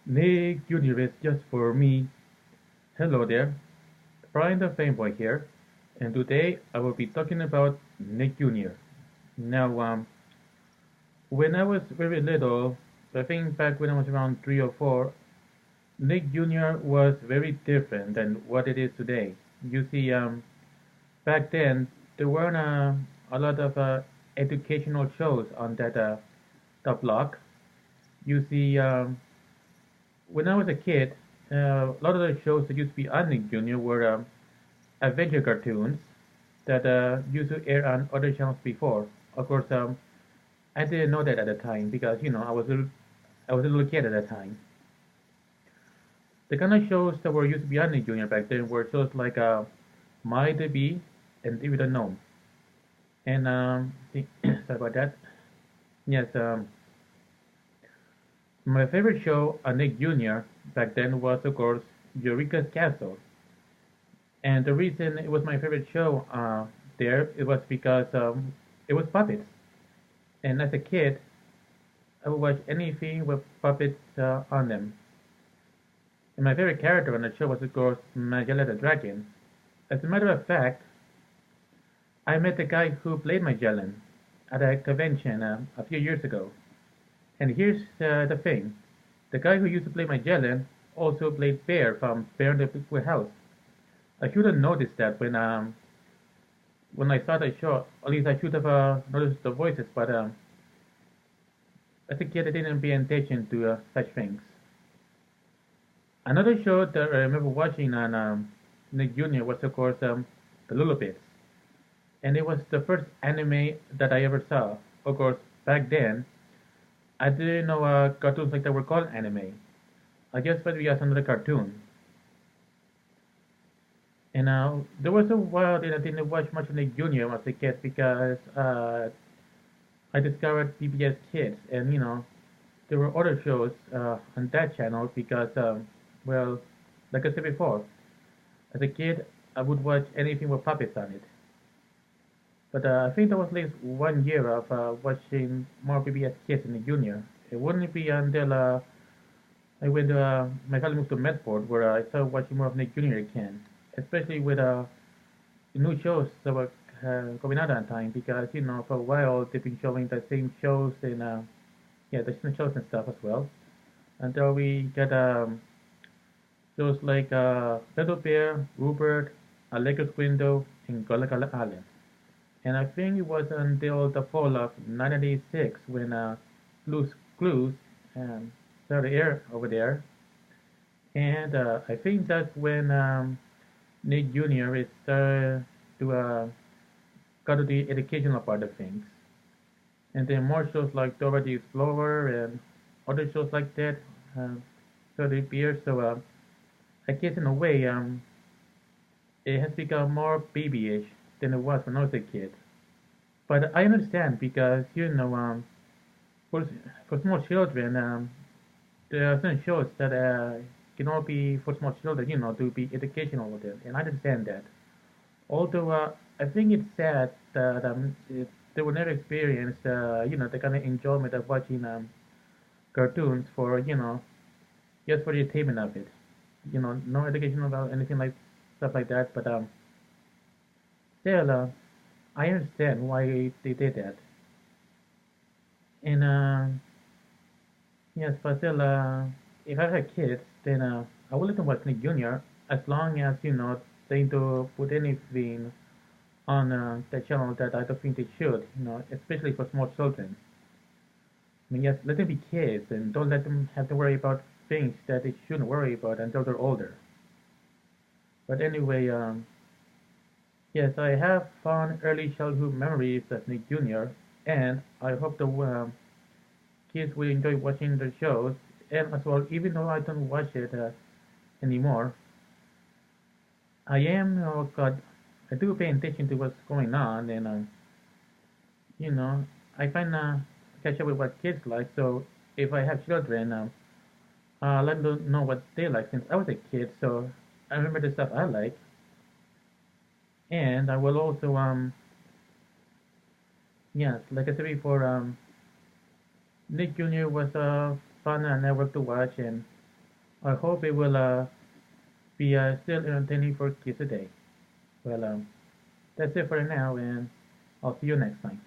Nick Jr. is just for me. Hello there, Brian the Fanboy here, and today I will be talking about Nick Jr. Now, when I was very little, I think back when I was around 3 or 4, Nick Jr. was very different than what it is today. You see, back then there weren't a lot of educational shows on the block. You see, when I was a kid, a lot of the shows that used to be on Nick Jr. were adventure cartoons that used to air on other channels before. Of course, I didn't know that at the time because I was a little kid at the time. The kind of shows that were used to be on Nick Jr. back then were shows like My the Bee and David the Gnome. And sorry about that. Yes, my favorite show on Nick Jr. back then was of course Eureka Castle. And the reason it was my favorite show there it was because it was puppets. And as a kid, I would watch anything with puppets on them. And my favorite character on the show was, of course, Magella the Dragon. As a matter of fact, I met the guy who played Magellan at a convention a few years ago. And here's the thing: the guy who used to play Magellan also played Bear from Bear in the Big House. I should have noticed that when I saw the show. At least I should have noticed the voices, but as a kid, I didn't pay attention to such things. Another show that I remember watching on Nick Jr. was, of course, The Lullabies. And it was the first anime that I ever saw. Of course, back then, I didn't know cartoons like that were called anime. I just thought it was another cartoon. And there was a while that I didn't watch much of Nick Jr. as a kid because I discovered PBS Kids. And, there were other shows on that channel because, well, like I said before, as a kid, I would watch anything with puppets on it. But I think there was at least 1 year of watching more PBS Kids in the Junior. It wouldn't be until I went to my family moved to Medford where I started watching more of Nick Jr. again, especially with the new shows that were coming out on time because for a while they've been showing the same shows and yeah the same shows and stuff as well until we get shows like Little Bear, Rupert, Allegra's Window, and Gullah Gullah Island. And I think it was until the fall of 1986 when Blue's Clues started air over there. And I think that's when Nick Jr. is started to go to the educational part of things. And then more shows like Dora the Explorer and other shows like that started to appear. So I guess in a way, it has become more babyish than it was when I was a kid. But I understand because for for small children, there are certain shows that can all be for small children, to be educational with it, and I understand that. Although I think it's sad that they will never experience, the kind of enjoyment of watching cartoons for, just for the entertainment of it. No education about anything like stuff like that, but still, I understand why they did that. And yes, but still, if I had kids, then I would let them watch Nick Jr. as long as they don't put anything on the channel that I don't think they should. Especially for small children. I mean, yes, let them be kids and don't let them have to worry about things that they shouldn't worry about until they're older. But anyway, yes, I have fond early childhood memories of Nick Jr. and I hope the kids will enjoy watching the shows. And as well, even though I don't watch it anymore, I am, oh God, I do pay attention to what's going on, and you know, I find catch up with what kids like. So if I have children, let them know what they like since I was a kid. So I remember the stuff I like, and I will also yes, like I said before, Nick Jr. was a fun network to watch, and I hope it will be still entertaining for kids today. Well, that's it for now, and I'll see you next time.